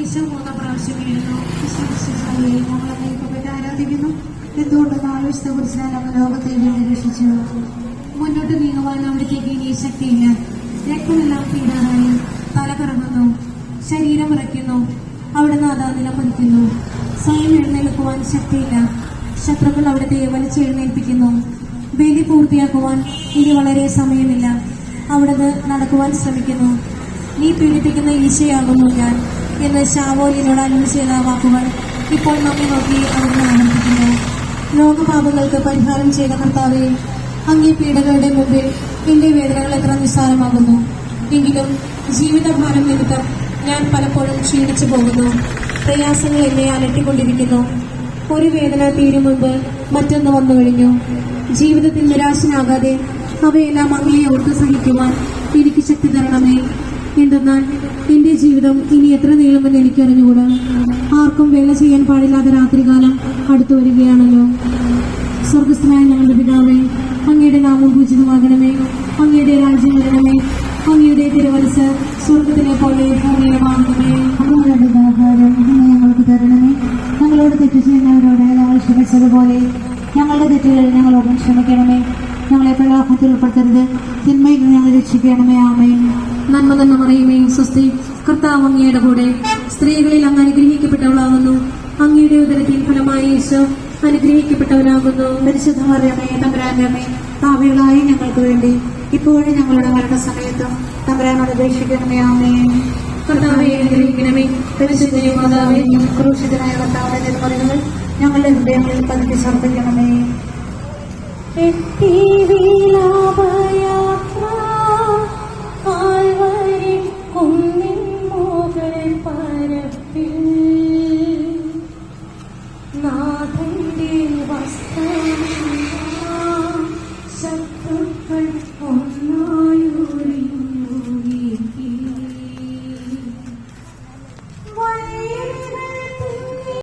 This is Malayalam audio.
ഈശോ 3 പ്രാവശ്യം വീഴുന്നു. ഞങ്ങളെ ഇപ്പത്തെ ആരാധിക്കുന്നു. എന്തുകൊണ്ട് വിശുദ്ധ കുരിശിനാൽ ലോകത്തെ രക്ഷിച്ചു. മുന്നോട്ട് നീങ്ങുവാൻ അവിടത്തേക്ക് ഇനി ശക്തിയില്ല. രക്തമെല്ലാം തീരാറായി. തല കറങ്ങുന്നു, ശരീരം വിറയ്ക്കുന്നു. അവിടുന്ന് അതാ നിലപതിക്കുന്നു. സ്വയം എഴുന്നേൽക്കുവാൻ ശക്തിയില്ല. ശത്രുക്കൾ അവിടുത്തെ വലിച്ചെഴുന്നേൽപ്പിക്കുന്നു. ബലി പൂർത്തിയാക്കുവാൻ ഇനി വളരെ സമയമില്ല. അവിടുന്ന് നടക്കുവാൻ ശ്രമിക്കുന്നു. നീ പീഡിപ്പിക്കുന്ന ഈശോയാകുന്നു ഞാൻ എന്ന് ശാവോലിനോട് അരുളി ചെയ്ത വാക്കുകൾ ഇപ്പോൾ നമ്മെ നോക്കി അവിടുന്ന് ആവർത്തിക്കുന്നു. ലോകപാപങ്ങൾക്ക് പരിഹാരം ചെയ്ത കർത്താവേ, അങ്ങേ പീഡകളുടെ മുമ്പിൽ എന്റെ വേദനകൾ എത്ര നിസ്സാരമാകുന്നു. എങ്കിലും ജീവിതഭാരം നിമിത്തം ഞാൻ പലപ്പോഴും ക്ഷീണിച്ചു പോകുന്നു. പ്രയാസങ്ങൾ എന്നെ അലട്ടിക്കൊണ്ടിരിക്കുന്നു. ഒരു വേദന തീരും മുൻപ് മറ്റൊന്ന് വന്നു കഴിഞ്ഞു. ജീവിതത്തിൽ നിരാശനാകാതെ അവയെല്ലാം അങ്ങയെ ഓർത്ത് സഹിക്കുവാൻ എനിക്ക് ശക്തി തരണമേ. എന്തെന്നാൽ എന്റെ ജീവിതം ഇനി എത്ര നീളുമെന്ന് എനിക്കറിഞ്ഞുകൂടാ. ആർക്കും വേല ചെയ്യാൻ പാടില്ലാത്ത രാത്രികാലം അടുത്തു വരികയാണല്ലോ. സ്വർഗസ്ഥനായ ഞങ്ങളുടെ പിതാവേ, അങ്ങയുടെ നാമം പൂജിതമാകണമേ. അങ്ങയുടെ രാജ്യം വരണമേ. അങ്ങയുടെ തിരുവനസ് സ്വർഗത്തിലെ പോലെ ഭൂമിയിലുമാകണമേ. ഞങ്ങളുടെ ആഹാരം ഞങ്ങൾക്ക് തരണമേ. ഞങ്ങളോട് തെറ്റ് ചെയ്യുന്നവരോട് ഞങ്ങൾ ക്ഷമിച്ചതുപോലെ ഞങ്ങളുടെ തെറ്റുകൾ ഞങ്ങളോട് ക്ഷമിക്കണമേ. ഞങ്ങളെ പ്രലോഭനത്തിൽ ഉൾപ്പെടുത്തരുത്, തിന്മയിൽ ഞങ്ങൾ രക്ഷിക്കണമേ. ആമേൻ. നന്മ തന്നെ മറിയുമേ, സ്വസ്തി. കർത്താവ് അങ്ങയുടെ കൂടെ സ്ത്രീകളിൽ അങ്ങ് അനുഗ്രഹിക്കപ്പെട്ടവളാകുന്നു. അങ്ങയുടെ ഉദരത്തിൽ ഫലമായ ഈശോ അനുഗ്രഹിക്കപ്പെട്ടവനാകുന്നു. പരിശുദ്ധ മറിയമേ, തമ്പുരാന്റെ അമ്മേ, പാപികളായ ഞങ്ങൾക്ക് വേണ്ടി ഇപ്പോഴും ഞങ്ങളുടെ മരണസമയത്തും തമ്പുരാനോട് അപേക്ഷിക്കണമേ. ആമേൻ. കർത്താവെ അനുഗ്രഹിക്കണമേ. പരിശുദ്ധ മാതാവേ, ക്രൂശിതനായ കർത്താവിന്റെ തിരുമുറിവുകൾ ഞങ്ങളുടെ ഹൃദയങ്ങളിൽ പതിച്ച് സമർപ്പിക്കണമേ. നാഥന്റെ വസ്ത്ര